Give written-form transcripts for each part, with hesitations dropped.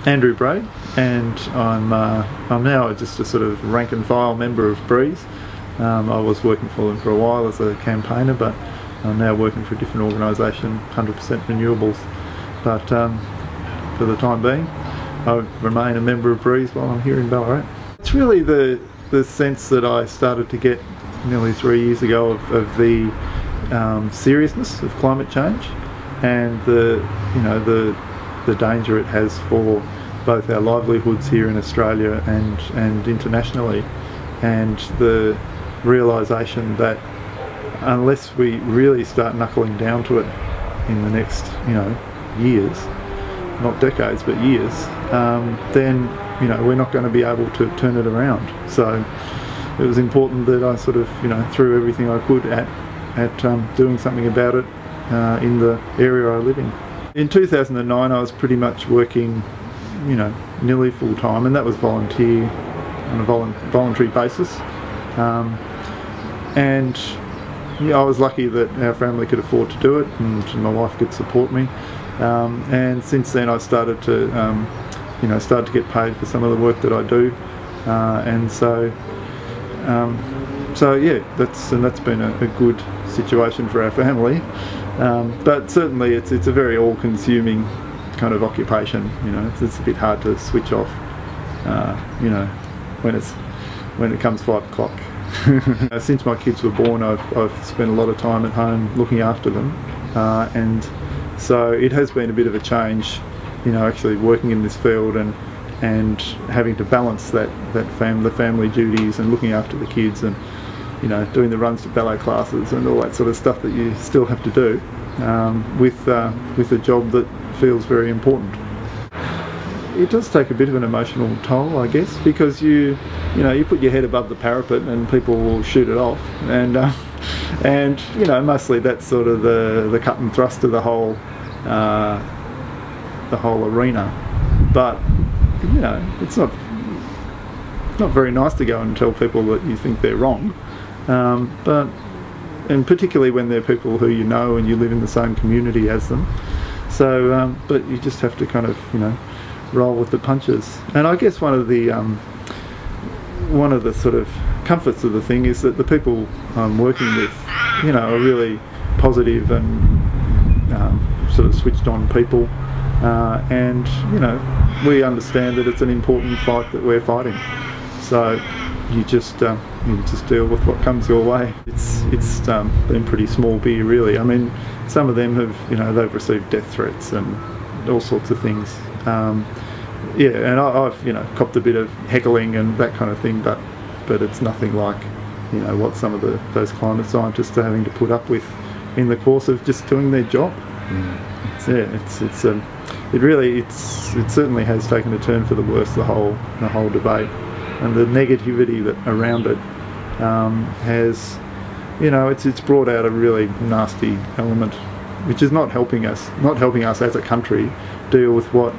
Andrew Bray, and I'm now just a sort of rank and file member of BREAZE. I was working for them for a while as a campaigner, but I'm now working for a different organisation, 100% Renewables. But for the time being, I remain a member of BREAZE while I'm here in Ballarat. It's really the sense that I started to get nearly 3 years ago of the seriousness of climate change and the danger it has for both our livelihoods here in Australia and internationally, and the realisation that unless we really start knuckling down to it in the next years, not decades but years, then we're not going to be able to turn it around. So it was important that I sort of threw everything I could at doing something about it in the area I live in. In 2009 I was pretty much working nearly full time, and that was volunteer on a voluntary basis, and I was lucky that our family could afford to do it and my wife could support me, and since then I started to get paid for some of the work that I do, and so yeah, that's been a good situation for our family. But certainly it's a very all-consuming kind of occupation. It's a bit hard to switch off when it comes 5 o'clock. Since my kids were born, I've spent a lot of time at home looking after them, and so it has been a bit of a change, actually working in this field and having to balance the family duties and looking after the kids and doing the runs to ballet classes and all that sort of stuff that you still have to do, with a job that feels very important. It does take a bit of an emotional toll, I guess, because you put your head above the parapet and people will shoot it off, and mostly that's sort of the cut and thrust of the whole arena. But it's not very nice to go and tell people that you think they're wrong. And particularly when they're people who and you live in the same community as them. So, but you just have to kind of roll with the punches. And I guess one of the sort of comforts of the thing is that the people I'm working with, are really positive and sort of switched on people, and we understand that it's an important fight that we're fighting. So you just deal with what comes your way. It's been pretty small beer, really. I mean, some of them have they've received death threats and all sorts of things. Yeah, and I've copped a bit of heckling and that kind of thing, but it's nothing like what some of those climate scientists are having to put up with in the course of just doing their job. It certainly has taken a turn for the worse, the whole debate, and the negativity that around it has it's brought out a really nasty element, which is not helping us as a country deal with what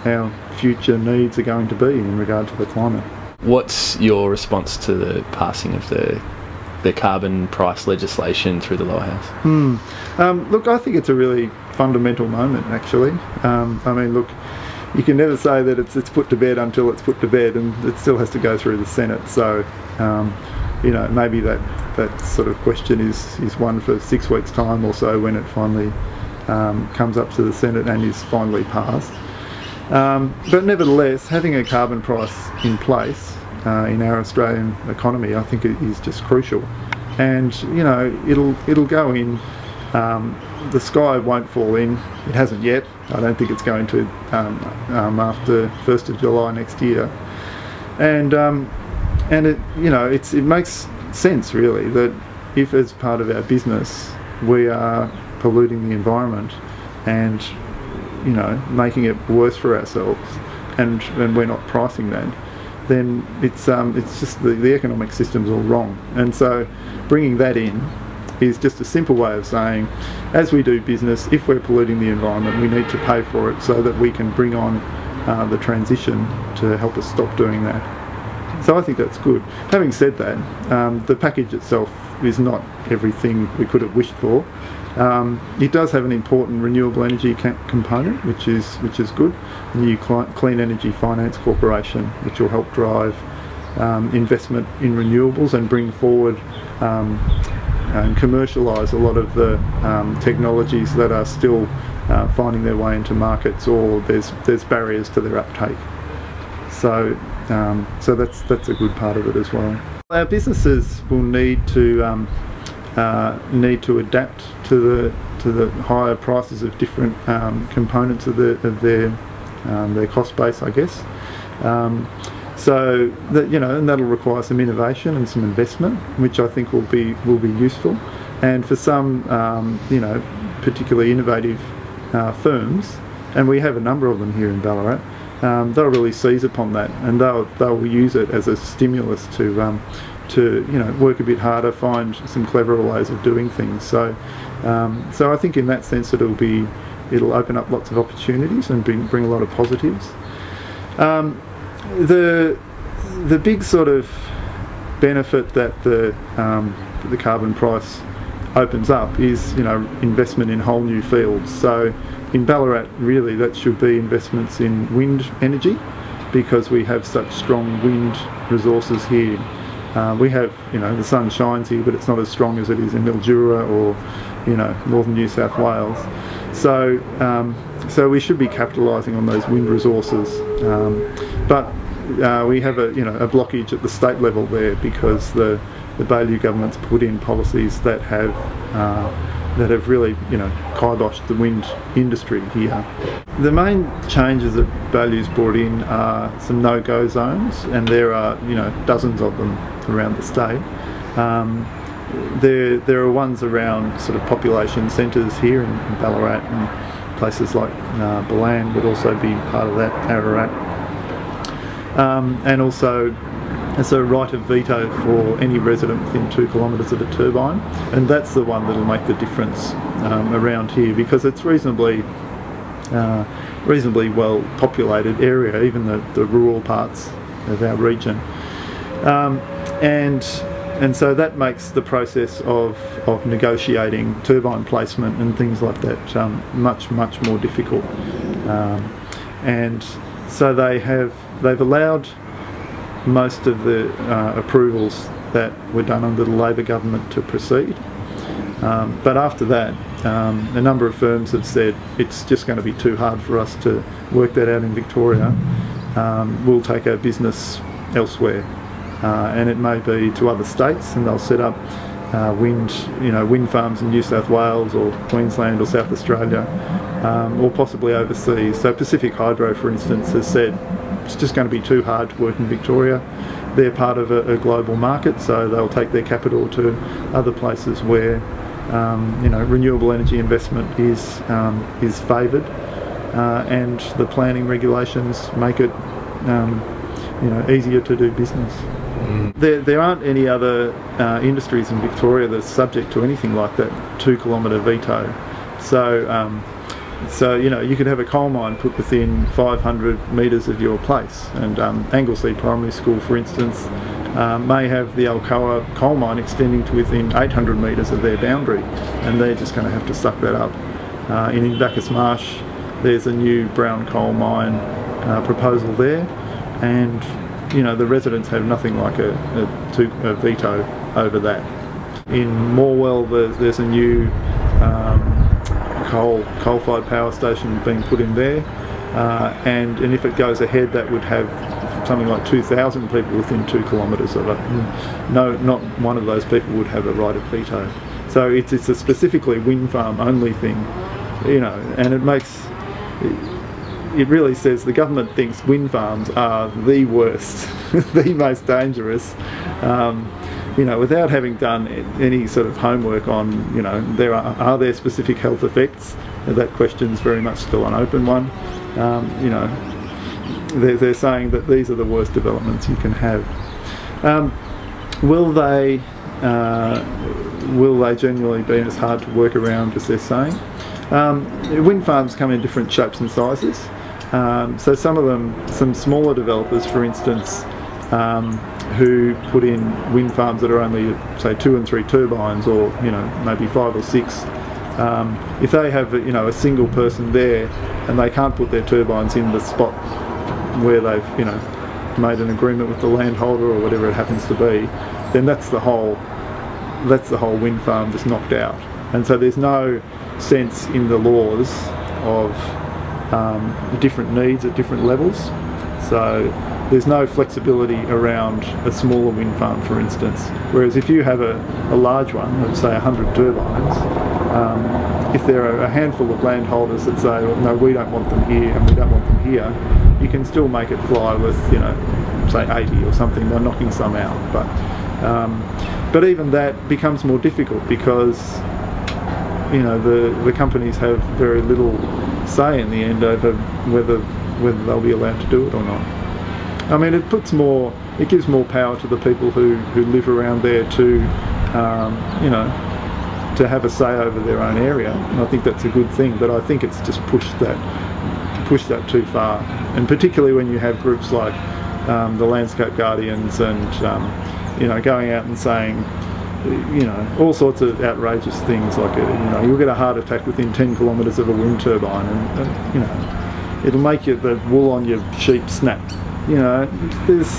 our future needs are going to be in regard to the climate. What's your response to the passing of the carbon price legislation through the Lower House? Look, I think it's a really fundamental moment, actually. I mean, look, you can never say that it's put to bed until it's put to bed, and it still has to go through the Senate. So, maybe that sort of question is one for 6 weeks' time or so, when it finally comes up to the Senate and is finally passed. But nevertheless, having a carbon price in place in our Australian economy, I think it is just crucial. And it'll go in. The sky won't fall in. It hasn't yet. I don't think it's going to after 1st of July next year. And it makes sense, really, that if as part of our business we are polluting the environment and making it worse for ourselves, and we're not pricing that, then it's just the economic system's all wrong. And so bringing that in is just a simple way of saying, as we do business, if we're polluting the environment, we need to pay for it so that we can bring on the transition to help us stop doing that. So I think that's good. Having said that, the package itself is not everything we could have wished for. It does have an important renewable energy component, which is good. The new Clean Energy Finance Corporation, which will help drive investment in renewables and bring forward and commercialise a lot of the technologies that are still finding their way into markets, or there's barriers to their uptake. So that's a good part of it as well. Our businesses will need to adapt to the higher prices of different components of their cost base, I guess. So that, and that'll require some innovation and some investment, which I think will be useful. And for some particularly innovative firms, and we have a number of them here in Ballarat, they'll really seize upon that, and they'll use it as a stimulus to work a bit harder, find some cleverer ways of doing things. So I think in that sense it'll open up lots of opportunities and bring a lot of positives. The big sort of benefit that the carbon price opens up is investment in whole new fields. So in Ballarat, really that should be investments in wind energy, because we have such strong wind resources here. We have, the sun shines here, but it's not as strong as it is in Mildura or, northern New South Wales. So we should be capitalising on those wind resources, but we have a blockage at the state level there, because the Baillieu government's put in policies that have really kiboshed the wind industry here. The main changes that Baillieu's brought in are some no-go zones, and there are dozens of them around the state. There are ones around sort of population centres here in Ballarat, and places like Balan would also be part of that, Ararat. And also it's a right of veto for any resident within 2 kilometres of a turbine, and that's the one that'll make the difference around here, because it's reasonably well populated area, even the rural parts of our region. And so that makes the process of negotiating turbine placement and things like that much more difficult. And so they've allowed most of the approvals that were done under the Labor government to proceed. But after that, a number of firms have said it's just going to be too hard for us to work that out in Victoria. We'll take our business elsewhere, and it may be to other states, and they'll set up wind farms in New South Wales or Queensland or South Australia, or possibly overseas. So Pacific Hydro, for instance, has said it's just going to be too hard to work in Victoria. They're part of a global market, so they'll take their capital to other places where renewable energy investment is favoured, and the planning regulations make it easier to do business. There aren't any other industries in Victoria that are subject to anything like that 2 kilometre veto. So you could have a coal mine put within 500 metres of your place, and Anglesea Primary School, for instance, may have the Alcoa coal mine extending to within 800 metres of their boundary, and they're just going to have to suck that up. In Bacchus Marsh, there's a new brown coal mine proposal there, and the residents have nothing like a veto over that. In Morwell, there's a new coal-fired power station being put in there, and if it goes ahead, that would have something like 2,000 people within 2 kilometres of it. No, not one of those people would have a right of veto. So it's a specifically wind farm only thing, and it really says the government thinks wind farms are the worst, the most dangerous, without having done any sort of homework on, are there specific health effects? That question's very much still an open one. They're saying that these are the worst developments you can have. Will they genuinely be as hard to work around as they're saying? Wind farms come in different shapes and sizes. So some of them, some smaller developers, for instance, who put in wind farms that are only, say, 2 and 3 turbines, or maybe 5 or 6. If they have a single person there and they can't put their turbines in the spot where they've made an agreement with the landholder or whatever it happens to be, then that's the whole wind farm just knocked out. And so there's no sense in the laws of different needs at different levels. So there's no flexibility around a smaller wind farm, for instance. Whereas if you have a large one, let's say 100 turbines, if there are a handful of landholders that say, well, no, we don't want them here and we don't want them here, you can still make it fly with, say 80 or something by knocking some out. But even that becomes more difficult because the companies have very little say in the end over whether they'll be allowed to do it or not. I mean, it gives more power to the people who live around there to to have a say over their own area, and I think that's a good thing. But I think it's just pushed that too far, and particularly when you have groups like the Landscape Guardians and going out and saying all sorts of outrageous things like you'll get a heart attack within 10 kilometres of a wind turbine, and it'll make the wool on your sheep snap. There's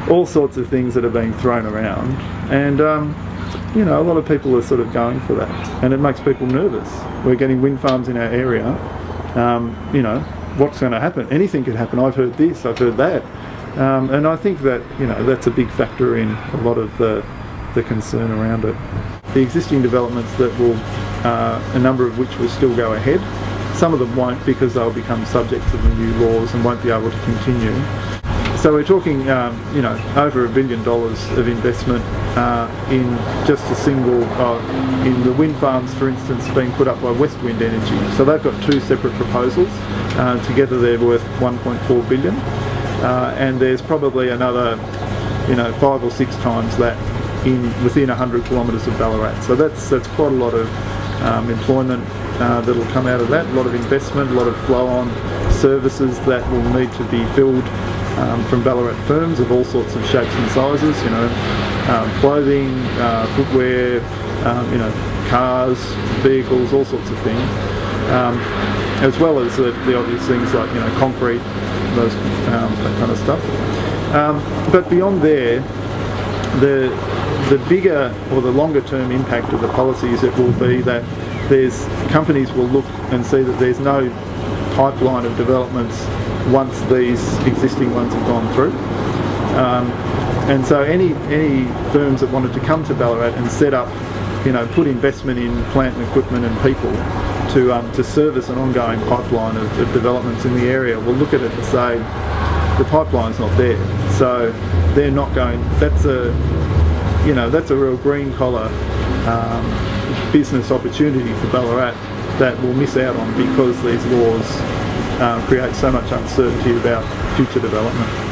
all sorts of things that are being thrown around, and a lot of people are sort of going for that, and it makes people nervous. We're getting wind farms in our area. What's going to happen? Anything could happen. I've heard this, I've heard that, and I think that that's a big factor in a lot of the concern around it. The existing developments that will, a number of which will still go ahead. Some of them won't, because they'll become subject to the new laws and won't be able to continue. So we're talking, over $1 billion of investment in just a single, in the wind farms, for instance, being put up by West Wind Energy. So they've got 2 separate proposals. Together they're worth $1.4 billion, and there's probably another, 5 or 6 times that within 100 kilometres of Ballarat. So that's quite a lot of employment that'll come out of that. A lot of investment, a lot of flow-on services that will need to be filled from Ballarat firms of all sorts of shapes and sizes, clothing, footwear, cars, vehicles, all sorts of things, as well as the obvious things like concrete, that kind of stuff. But beyond there, the bigger or the longer term impact of the policies, it will be that companies will look and see that there's no pipeline of developments once these existing ones have gone through. And so any firms that wanted to come to Ballarat and set up, put investment in plant and equipment and people to service an ongoing pipeline of developments in the area will look at it and say, the pipeline's not there. So they're not going, that's a real green collar business opportunity for Ballarat that we'll miss out on because these laws create so much uncertainty about future development.